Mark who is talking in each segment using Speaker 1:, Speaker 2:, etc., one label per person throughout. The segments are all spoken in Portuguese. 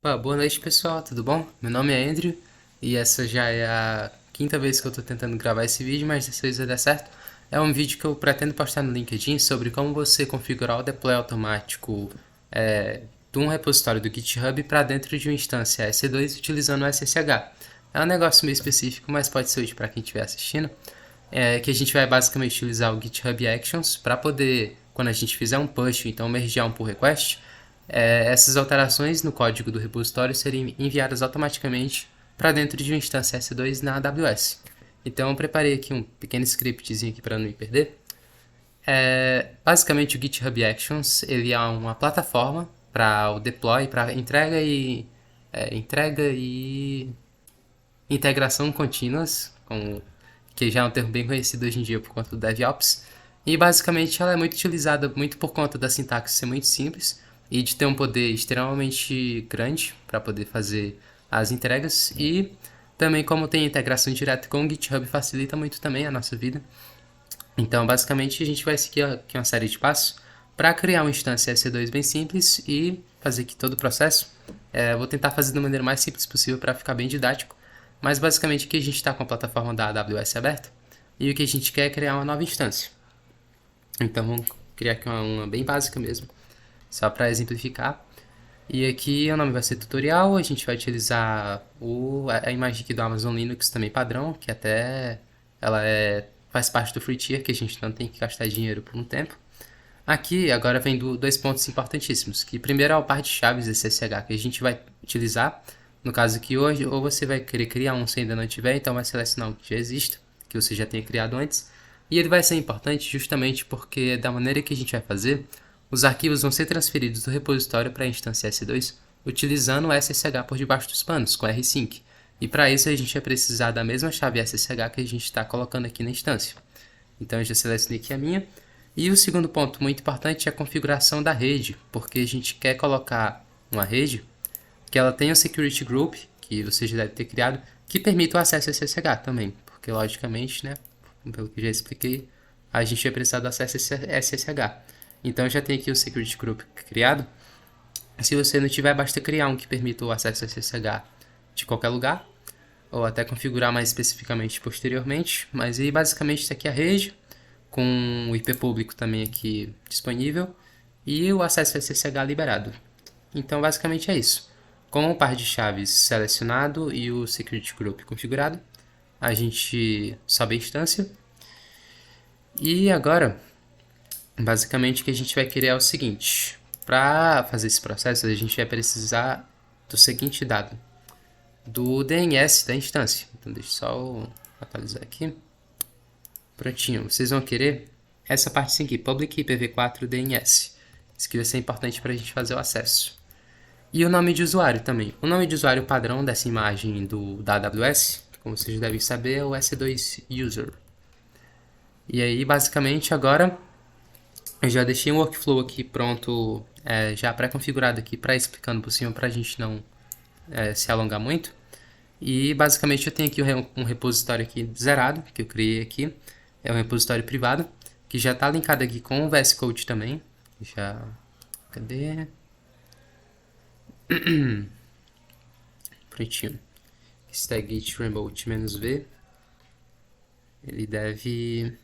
Speaker 1: Boa noite, pessoal, tudo bom? Meu nome é Andrew e essa já é a quinta vez que eu tô tentando gravar esse vídeo, mas dessa vez vai dar certo. É um vídeo que eu pretendo postar no LinkedIn sobre como você configurar o deploy automático de um repositório do GitHub para dentro de uma instância EC2 utilizando o SSH. É um negócio meio específico, mas pode ser útil para quem estiver assistindo. Que a gente vai basicamente utilizar o GitHub Actions para poder, quando a gente fizer um push, então mergear um pull request, essas alterações no código do repositório serem enviadas automaticamente para dentro de uma instância S2 na AWS. Então eu preparei aqui um pequeno scriptzinho aqui para não me perder. Basicamente o GitHub Actions ele é uma plataforma para o deploy, para entrega e integração contínuas, que já é um termo bem conhecido hoje em dia por conta do DevOps. E basicamente ela é muito utilizada muito por conta da sintaxe ser muito simples e de ter um poder extremamente grande para poder fazer as entregas. E também, como tem integração direta com o GitHub, facilita muito também a nossa vida. Então, basicamente, a gente vai seguir aqui uma série de passos para criar uma instância EC2 bem simples e fazer aqui todo o processo. Vou tentar fazer da maneira mais simples possível para ficar bem didático. Mas, basicamente, aqui a gente está com a plataforma da AWS aberta e o que a gente quer é criar uma nova instância. Então, vamos criar aqui uma bem básica mesmo, só para exemplificar. E aqui o nome vai ser tutorial, a gente vai utilizar a imagem aqui do Amazon Linux também padrão, que até faz parte do free tier, que a gente não tem que gastar dinheiro por um tempo. Aqui agora vem dois pontos importantíssimos, que primeiro é o par de chaves SSH que a gente vai utilizar. No caso aqui hoje, ou você vai querer criar um se ainda não tiver, então vai selecionar um que já exista, que você já tenha criado antes. E ele vai ser importante justamente porque da maneira que a gente vai fazer, os arquivos vão ser transferidos do repositório para a instância S2 utilizando o SSH por debaixo dos panos, com rsync. E para isso a gente vai precisar da mesma chave SSH que a gente está colocando aqui na instância. Então eu já selecionei aqui a minha. E o segundo ponto muito importante é a configuração da rede, porque a gente quer colocar uma rede que ela tenha um security group, que você já deve ter criado, que permita o acesso a SSH também, porque logicamente, né, pelo que já expliquei, a gente vai precisar do acesso a SSH. Então eu já tenho aqui o security group criado. Se você não tiver, basta criar um que permita o acesso a SSH de qualquer lugar, ou até configurar mais especificamente posteriormente. Mas aí basicamente está aqui a rede, com o IP público também aqui disponível, e o acesso a SSH liberado. Então basicamente é isso. Com o par de chaves selecionado e o security group configurado, a gente sobe a instância. E agora, basicamente o que a gente vai querer é o seguinte. Para fazer esse processo, a gente vai precisar do seguinte dado. Do DNS da instância. Então deixa eu só atualizar aqui. Prontinho. Vocês vão querer essa parte aqui, Public IPv4 DNS. Isso aqui vai ser importante para a gente fazer o acesso. E o nome de usuário também. O nome de usuário padrão dessa imagem da AWS, como vocês devem saber, é o S2 User. E aí, basicamente, agora eu já deixei um workflow aqui pronto, já pré-configurado aqui para explicando por cima para a gente não se alongar muito. E basicamente eu tenho aqui um repositório aqui zerado, que eu criei aqui. É um repositório privado, que já está linkado aqui com o VS Code também. Cadê? Prontinho. Stack git remote -v. Ele deve...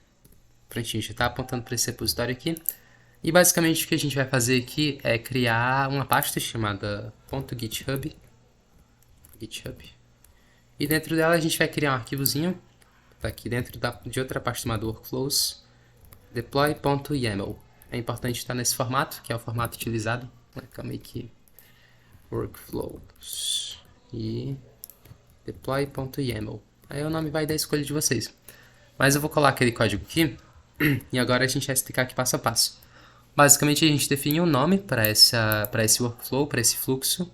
Speaker 1: Prontinho, já está apontando para esse repositório aqui. E basicamente o que a gente vai fazer aqui é criar uma pasta chamada .github. E dentro dela a gente vai criar um arquivozinho. Tá aqui dentro de outra pasta chamada workflows. Deploy.yaml. É importante estar nesse formato, que é o formato utilizado. Calma aí que... Workflows. E... Deploy.yaml. Aí o nome vai da escolha de vocês. Mas eu vou colar aquele código aqui. E agora a gente vai explicar aqui passo a passo. Basicamente a gente define um nome para esse workflow, para esse fluxo,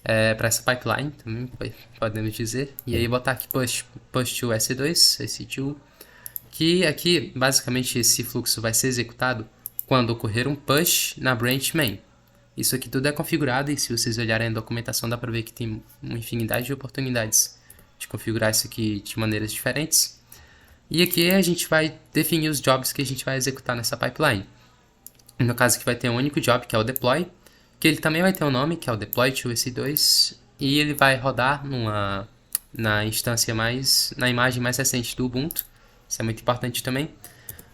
Speaker 1: para essa pipeline, também podemos dizer. E aí botar aqui push to S2, EC2, que aqui basicamente esse fluxo vai ser executado quando ocorrer um push na branch main. Isso aqui tudo é configurado e se vocês olharem a documentação dá para ver que tem uma infinidade de oportunidades de configurar isso aqui de maneiras diferentes. E aqui a gente vai definir os jobs que a gente vai executar nessa pipeline. No caso aqui vai ter um único job, que é o deploy, que ele também vai ter um nome, que é o deploy to EC2, e ele vai rodar na instância na imagem mais recente do Ubuntu. Isso é muito importante também.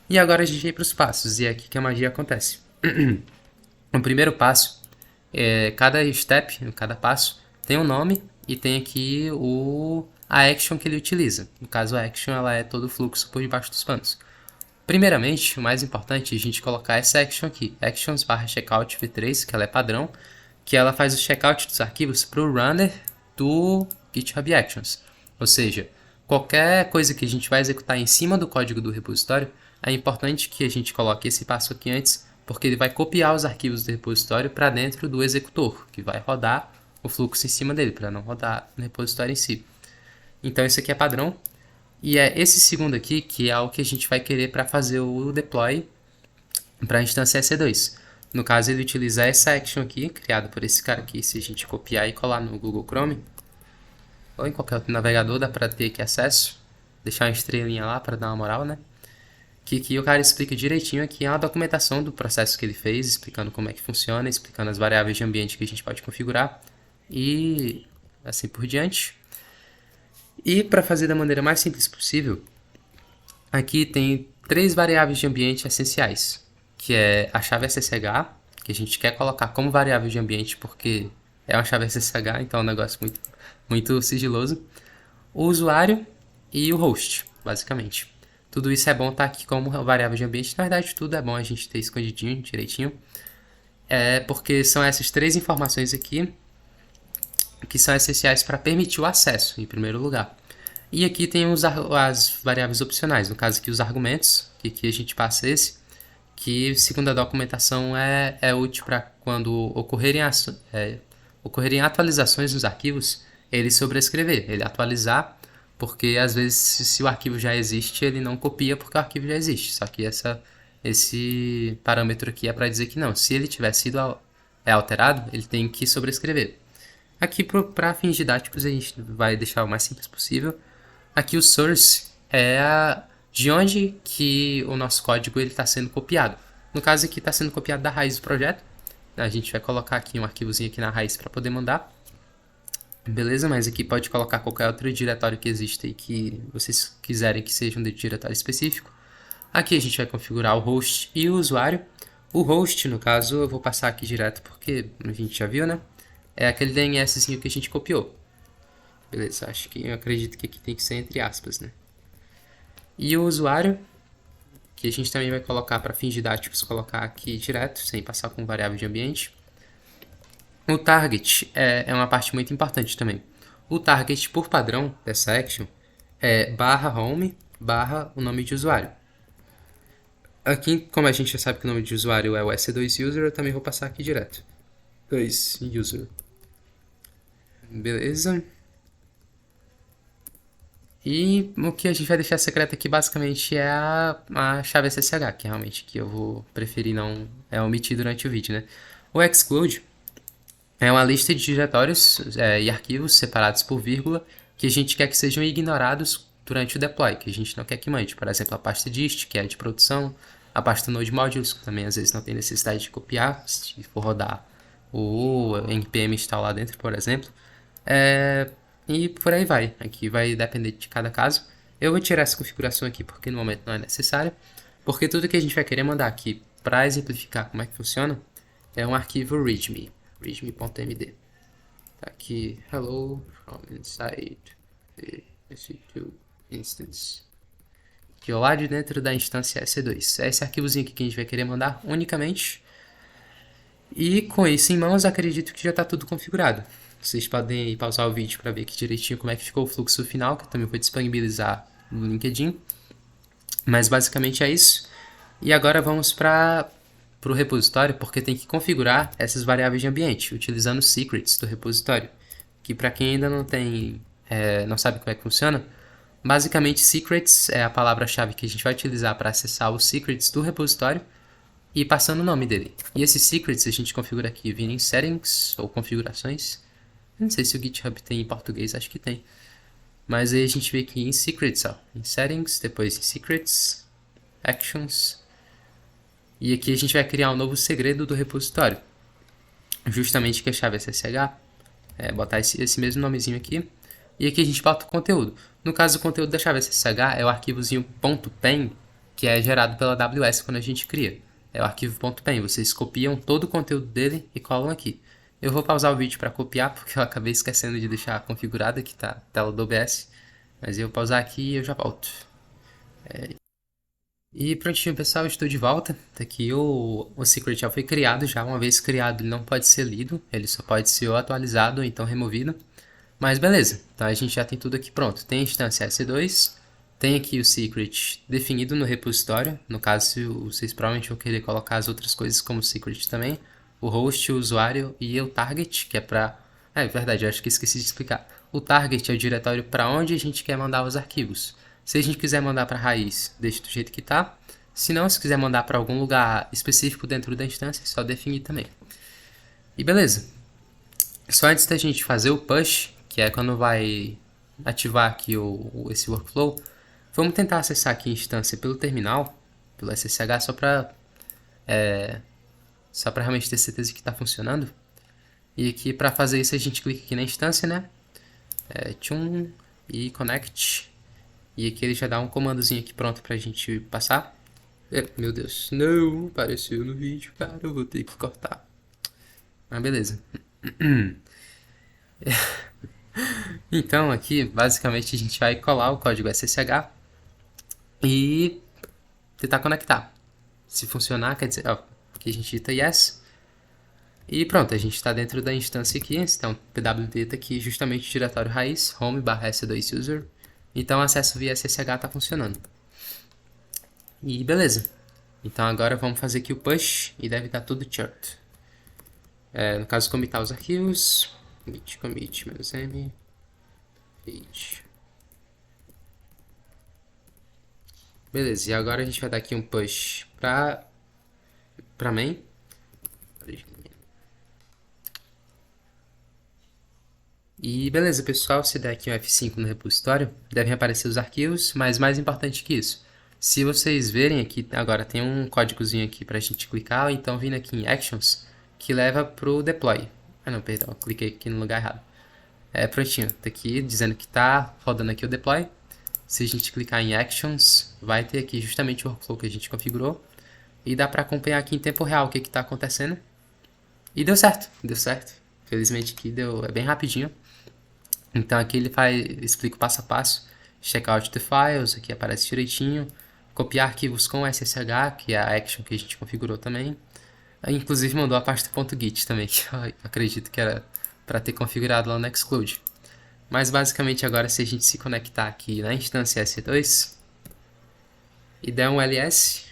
Speaker 1: E agora a gente vai para os passos, e é aqui que a magia acontece. O primeiro passo, cada step, cada passo, tem um nome e tem aqui a action que ele utiliza. No caso, a action ela é todo o fluxo por debaixo dos panos. Primeiramente, o mais importante é a gente colocar essa action aqui, actions/checkout v3, que ela é padrão, que ela faz o checkout dos arquivos para o runner do GitHub Actions. Ou seja, qualquer coisa que a gente vai executar em cima do código do repositório, é importante que a gente coloque esse passo aqui antes, porque ele vai copiar os arquivos do repositório para dentro do executor, que vai rodar o fluxo em cima dele, para não rodar no repositório em si. Então isso aqui é padrão. E é esse segundo aqui que é o que a gente vai querer para fazer o deploy para a instância EC2. No caso, ele utiliza essa action aqui, criada por esse cara aqui. Se a gente copiar e colar no Google Chrome, ou em qualquer outro navegador, dá para ter aqui acesso. Deixar uma estrelinha lá para dar uma moral, né? Que o cara explica direitinho aqui a documentação do processo que ele fez, explicando como é que funciona, explicando as variáveis de ambiente que a gente pode configurar e assim por diante. E para fazer da maneira mais simples possível, aqui tem 3 variáveis de ambiente essenciais, que é a chave SSH, que a gente quer colocar como variável de ambiente porque é uma chave SSH, então é um negócio muito sigiloso. O usuário e o host, basicamente. Tudo isso é bom estar aqui como variável de ambiente. Na verdade, tudo é bom a gente ter escondidinho, direitinho. Porque são essas 3 informações aqui que são essenciais para permitir o acesso, em primeiro lugar. E aqui tem as variáveis opcionais, no caso aqui os argumentos, que aqui a gente passa esse, que segundo a documentação é útil para quando ocorrerem atualizações nos arquivos, ele sobrescrever, ele atualizar, porque às vezes se o arquivo já existe, ele não copia porque o arquivo já existe, só que esse parâmetro aqui é para dizer que não, se ele tiver sido alterado, ele tem que sobrescrever. Aqui para fins didáticos a gente vai deixar o mais simples possível. Aqui o source é de onde que o nosso código está sendo copiado. No caso aqui está sendo copiado da raiz do projeto. A gente vai colocar aqui um arquivozinho aqui na raiz para poder mandar. Beleza, mas aqui pode colocar qualquer outro diretório que exista e que vocês quiserem que seja um diretório específico. Aqui a gente vai configurar o host e o usuário. O host, no caso, eu vou passar aqui direto porque a gente já viu, né? É aquele DNSzinho que a gente copiou. Beleza, eu acredito que aqui tem que ser entre aspas, né? E o usuário, que a gente também vai colocar para fins didáticos, colocar aqui direto, sem passar com variável de ambiente. O target é uma parte muito importante também. O target, por padrão dessa action, é /home / o nome de usuário. Aqui, como a gente já sabe que o nome de usuário é o EC2user, eu também vou passar aqui direto. 2user. Beleza. E o que a gente vai deixar secreto aqui basicamente é a chave SSH, que realmente que eu vou preferir não omitir durante o vídeo, né? O exclude é uma lista de diretórios e arquivos separados por vírgula que a gente quer que sejam ignorados durante o deploy, que a gente não quer que mande. Por exemplo, a pasta dist, que é de produção, a pasta node modules, que também às vezes não tem necessidade de copiar, se for rodar o npm install lá dentro, por exemplo. E por aí vai. Aqui vai depender de cada caso. Eu vou tirar essa configuração aqui porque no momento não é necessário. Porque tudo que a gente vai querer mandar aqui para exemplificar como é que funciona é um arquivo readme.md. Tá aqui, hello from inside the EC2 instance. Que é lá de dentro da instância EC2. É esse arquivozinho aqui que a gente vai querer mandar unicamente. E com isso em mãos, acredito que já está tudo configurado. Vocês podem pausar o vídeo para ver aqui direitinho como é que ficou o fluxo final, que eu também vou disponibilizar no LinkedIn. Mas basicamente é isso. E agora vamos para o repositório, porque tem que configurar essas variáveis de ambiente, utilizando os secrets do repositório. Que para quem ainda não sabe como é que funciona, basicamente secrets é a palavra-chave que a gente vai utilizar para acessar os secrets do repositório e passando o nome dele. E esses secrets a gente configura aqui vindo em settings ou configurações. Não sei se o GitHub tem em português, acho que tem. Mas aí a gente vê aqui em secrets, ó, em settings, depois em secrets, actions. E aqui a gente vai criar um novo segredo do repositório. justamente que é a chave SSH, botar esse mesmo nomezinho aqui, e aqui a gente bota o conteúdo. No caso, o conteúdo da chave SSH é o arquivozinho .pen, que é gerado pela AWS quando a gente cria. É o arquivo .pen, vocês copiam todo o conteúdo dele e colam aqui. Eu vou pausar o vídeo para copiar, porque eu acabei esquecendo de deixar configurada, que tá a tela do OBS. Mas eu vou pausar aqui e eu já volto. E prontinho, pessoal, estou de volta. Tá aqui o Secret já foi criado já. Uma vez criado, ele não pode ser lido. Ele só pode ser ou atualizado ou então removido. Mas beleza, então a gente já tem tudo aqui pronto. Tem a instância S2, tem aqui o secret definido no repositório. No caso, vocês provavelmente vão querer colocar as outras coisas como secret também. O host, o usuário e o target, que é para... É verdade, eu acho que esqueci de explicar. O target é o diretório para onde a gente quer mandar os arquivos. Se a gente quiser mandar para a raiz, deixa do jeito que está. Se não, se quiser mandar para algum lugar específico dentro da instância, é só definir também. E beleza. Só antes da gente fazer o push, que é quando vai ativar aqui esse workflow, vamos tentar acessar aqui a instância pelo terminal, pelo SSH, só para realmente ter certeza que está funcionando. E aqui para fazer isso a gente clica aqui na instância, né? Tchum, e connect. E aqui ele já dá um comandozinho aqui pronto pra gente passar. Meu Deus, não apareceu no vídeo, cara, eu vou ter que cortar. Mas beleza. Então aqui, basicamente, a gente vai colar o código SSH e tentar conectar. Se funcionar, quer dizer, ó, aqui a gente digita yes. E pronto, a gente está dentro da instância aqui, então pwd tá aqui justamente o diretório raiz, home/s2user. Então o acesso via SSH está funcionando. E beleza. Então agora vamos fazer aqui o push e deve estar tudo certo. No caso, comitar os arquivos. Commit -m page. Beleza, e agora a gente vai dar aqui um push pra main. E beleza, pessoal, se der aqui um F5 no repositório, devem aparecer os arquivos, mas mais importante que isso, se vocês verem aqui, agora tem um códigozinho aqui pra gente clicar, ou então vindo aqui em Actions, que leva pro deploy. Ah não, perdão, eu cliquei aqui no lugar errado. Prontinho, tá aqui dizendo que tá rodando aqui o deploy. Se a gente clicar em Actions, vai ter aqui justamente o workflow que a gente configurou. E dá pra acompanhar aqui em tempo real o que que tá acontecendo. E deu certo, deu certo. Felizmente aqui deu, é bem rapidinho. Então aqui ele explica o passo a passo. Check out the files, aqui aparece direitinho. Copiar arquivos com SSH, que é a action que a gente configurou também. Inclusive mandou a pasta .git também, que eu acredito que era para ter configurado lá no Exclude. Mas basicamente agora, se a gente se conectar aqui na instância S2 e der um ls,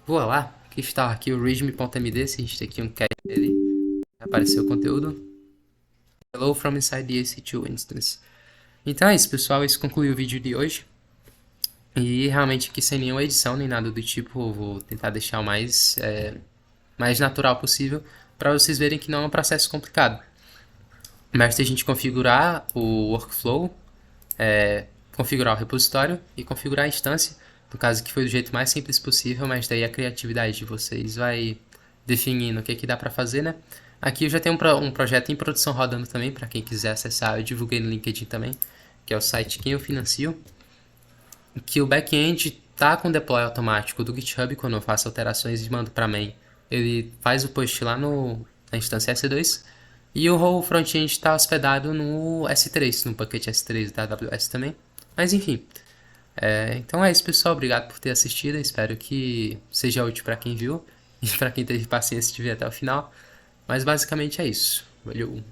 Speaker 1: voa lá, aqui está aqui o readme.md, se a gente tem aqui um cache dele, apareceu o conteúdo. Hello from inside the EC2 instance. Então é isso, pessoal, isso conclui o vídeo de hoje. E realmente aqui sem nenhuma edição nem nada do tipo, eu vou tentar deixar o mais natural possível para vocês verem que não é um processo complicado. Basta a gente configurar o workflow, configurar o repositório e configurar a instância. No caso que foi do jeito mais simples possível, mas daí a criatividade de vocês vai definindo o que que dá para fazer, né? Aqui eu já tenho um projeto em produção rodando também, para quem quiser acessar, eu divulguei no LinkedIn também, que é o site Quem Eu Financio, que o back-end tá com deploy automático do GitHub, quando eu faço alterações e mando para main, ele faz o push lá na instância S2, e o front-end está hospedado no S3, no bucket S3 da AWS também. Mas enfim, então é isso, pessoal, obrigado por ter assistido, espero que seja útil para quem viu e para quem teve paciência de ver até o final. Mas basicamente é isso. Valeu!